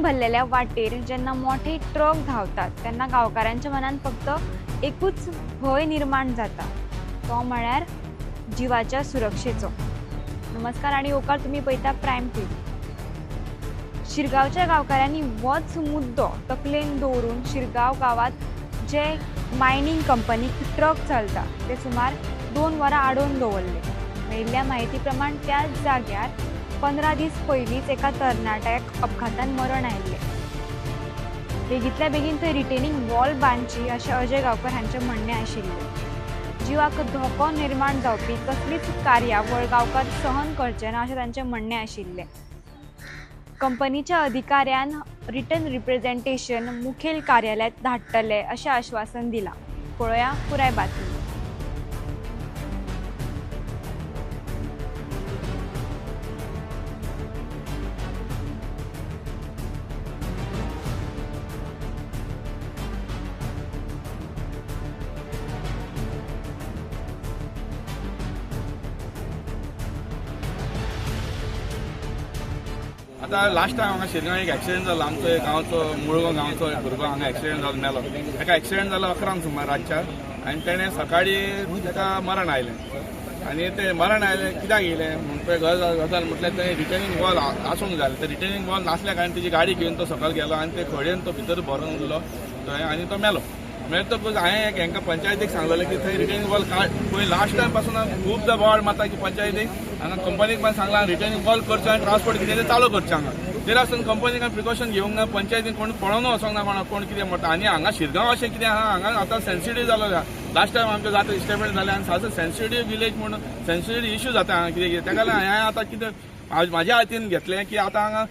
भरलेल्या वाटेर जेन्ना मोठे ट्रक धांवतात तेन्ना गांवकारांच्या मनात फक्त एकूच भय निर्माण जाता, तो म्हळ्यार जिवाच्या सुरक्षेचो. नमस्कार आणि ओकार तुम्ही पळयता प्रायम टीव्ही. शिरगांवच्या गांवकारांनी होच मुद्दो तकलेन दवरून शिरगांव गांवांत जे मायनिंग कंपनीक ट्रक चलता ते सुमार 2 वरां आडोवन दवरले. मेळिल्ल्या म्हायती प्रमाण त्याच जाग्यार 15 दीस पयलींच एका तरणाट्याक अपघातान मरण आयिल्लें. बेगींतल्या बेगीन थंय रिटेनिंग वॉल बांदची अशें अजय गांवकर हांचें म्हणणें आशिल्लें. जिवाक धोको निर्माण जावपी कसलीच कार्यावळ गांवकार सहन करचे ना अशें तांचें म्हणणें आशिल्लें. कंपनीच्या अधिकाऱ्यान रिटन रिप्रेझेंटेशन मुखेल कार्यालयात धाडटले अशें आश्वासन दिलां. पळोवया पुराय बातमी. आता लास्ट टायम हांगा शिरगांव एक एक्सिडेंट जालो. आमचो गांवचो मुळगांव गांवचो भुरगो हांगा एक्सिडेंट जालो मेलो. ताका एक्सिडेंट जालो 11 सुमार रातच्या आनी तेणें सकाळीं ताका मरण आयलें. आनी ते मरण आयलें कित्याक येयलें म्हणटा गजाल म्हटल्यार थंय रिटर्निंग वॉल आसूंक जाय. ते रिटर्निंग वॉल नासल्या कारणान तेजी गाडी घेवन तो सकयल गेलो आनी ते खडयेन तो भितर भरून उरलो थंय आनी तो मेलो. मेळटकूच हांवें हांकां पंचायतीक सांगलेलें की थंय रिटर्निंग वॉल पळय लास्ट टायम पासून खूबदां बोवाळ मारता की पंचायतीक हांगा कंपनीक पण सांगलां रिटर्निंग वॉल करचो आनी ट्रान्सपोर्ट कितें तें चालू करचें हांगा. तेर आसून कंपनीक प्रिकॉशन घेवंक ना, पंचायतीन कोण पळोवन वचोंक ना कोणाक कोण कितें म्हणटा. आनी हांगा शिरगांव अशें कितें आहा हांगा आतां सेन्सिटीव जालो. लास्ट टायम आमचो जाता इस्टेटमेंट जालें आनी सारको सेन्सिटीव विलेज म्हणून सेन्सिटीव इश्यू जाता हांगा कितें कितें. ताका लागून हांवें आतां कितें म्हाज्या हातीन घेतलें की आतां हांगा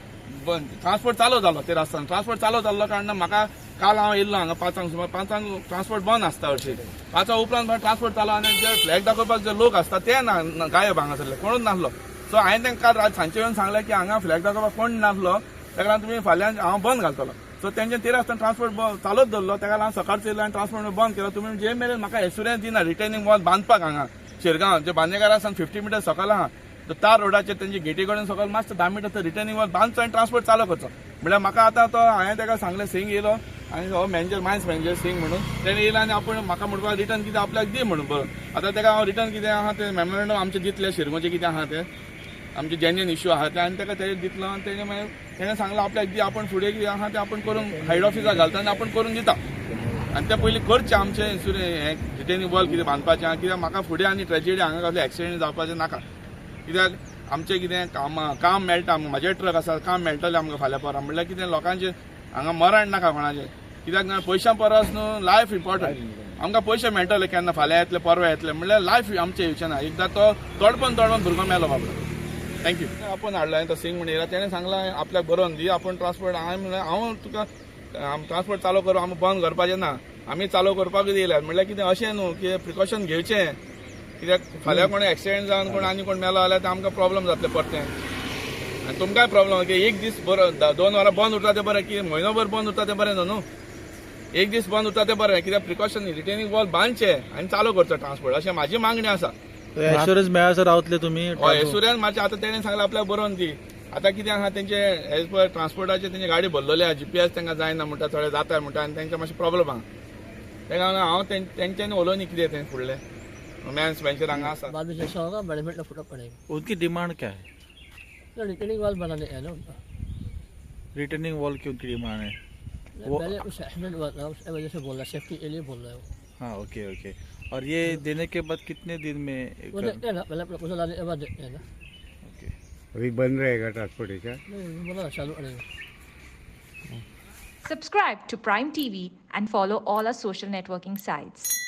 ट्रान्सपोर्ट चालू जालो. तेर आसतना ट्रान्सपोर्ट चालू जाल्लो कारणान म्हाका काल हांव येयल्लो हांगा 5 सुमार 5 ट्रान्सपोर्ट बंद आसता हरशीं. 5 उपरांत ट्रान्सपोर्ट चालू आनी जे फ्लॅग दाखोवपाक जे लोक आसता ते ना गायब हांगासरले कोणूच नासलो. सो हांवें तांकां काल सांजचे येवन सांगलें की हांगा फ्लॅग दाखोवपाक कोण नासलो ताका लागून तुमी फाल्यां हांव बंद घालतलो. सो तेंचे तेर आसतना ट्रान्सपोर्ट चालूच दवरलो. ताका लागून सकाळचो येयलो आनी ट्रान्सपोर्ट बंद केलो. तुमी जे मेरेन म्हाका एश्युरन्स दिना रिटर्निंग वॉल बांदपाक हांगा शिरगांव जे बांदेकार आसा 50 मिटर सकयल आहा तार रोडाचेर तेंची गेटी कडेन सकयल मातसो 10 मिटर रिटर्निंग वॉल बांदचो आनी ट्रान्सपोर्ट चालू करचो. म्हळ्यार म्हाका आतां तो हांवें ताका सांगलें सिंग येयलो आनी हो मॅनेजर मायन्स मॅनेजर सिंग म्हणून तेणें येयला आनी आपूण म्हाका म्हणपाक रिटर्न कितें आपल्याक दी म्हणून बरो. आतां ताका हांव रिटर्न कितें आहा तें मेमोरेंडम आमचें दितलें शिरगांवचें कितें आहा तें आमचे जेन्युइन इश्यू आहा ते आनी ताका तें दितलो आनी तेणें मागीर तेणें सांगलें आपल्याक दी आपूण फुडें कितें आहा तें आपूण करून हेड ऑफिसाक घालता आनी आपूण करून दिता. आनी ते पयलीं करचें आमचें हें रिटर्निंग वॉल कितें बांदपाचें कित्याक म्हाका फुडें आनी ट्रेजेडी हांगा कसलें एक्सिडेंट जावपाचें नाका. कित्याक आमचें कितें काम मेळटा म्हाजे ट्रक आसा काम मेळटलें आमकां फाल्यां परां म्हणल्यार कितें लोकांचें हांगा मरण नाका कोणाचें. कित्याक पयशां परस न्हू लायफ इम्पॉर्टंट. आमकां पयशे मेळटले केन्ना फाल्यां येतले परवा येतले म्हणल्यार लायफ आमचें येवचें ना. एकदां तो तडपण भुरगो मेलो बाबा. थँक्यू. आपूण हाडलो हांवें तो सिंग म्हणून येयला तेणें सांगलां आपल्याक बरोवन दी आपूण ट्रान्सपोर्ट. हांवें म्हणलें हांव तुका ट्रान्सपोर्ट चालू करूं आमी बंद करपाचें ना आमी चालू करपाकूच येयल्यात. म्हणल्यार कितें अशें न्हू की प्रिकॉशन घेवचें कित्याक फाल्यां कोण एक्सिडेंट जावन कोण आनी कोण मेलो जाल्यार आमकां प्रॉब्लम जातलें परतें. आनी तुमकांय प्रॉब्लम की एक दीस बरो 2 वरां बंद उरता तें बरें की म्हयनोभर बंद उरता तें बरें न्हू. एक दीस बंद उरता तें बरें कित्याक प्रिकॉशन रिटेनिंग वॉल बांदचें आनी चालू करचो ट्रान्सपोर्ट अशें म्हाजी मागणी आसा. एश्युरन्स मेळासर रावतले तुमी. हय एश्युरन्स मातशें आतां तेणें सांगलां आपल्याक बरोवन दी. आतां कितें आहा तेंचे एज पर ट्रान्सपोर्टाचे तेंची गाडी भरलेली आहा GPS तांकां जायना म्हणटा थोडे जाता म्हणटा आनी तांकां मातशें प्रॉब्लम आहा. ताका लागून हांव तेंच्यांनी उलोवनी कितें तें फुडलें मेन्स वेंचर हांगा आसा. बाद में जैसा होगा मैनेजमेंट को फुटना पड़ेगा. उनकी डिमांड क्या है? तो रिटर्निंग वॉल बनाने है ना उनका. रिटर्निंग वॉल की उनकी डिमांड है? पहले उस एक्सीडेंट हुआ था उसकी वजह से बोल रहा है सेफ्टी के लिए बोल रहा है वो. हाँ ओके ओके. और ये देने के बाद कितने दिन में वो देखते हैं ना पहले प्रपोजल आने के बाद देखते हैं ना. ओके. अभी बंद रहेगा ट्रांसपोर्टेशन. नहीं बोला चालू रहेगा. Subscribe to Prime TV and follow all our social networking sites.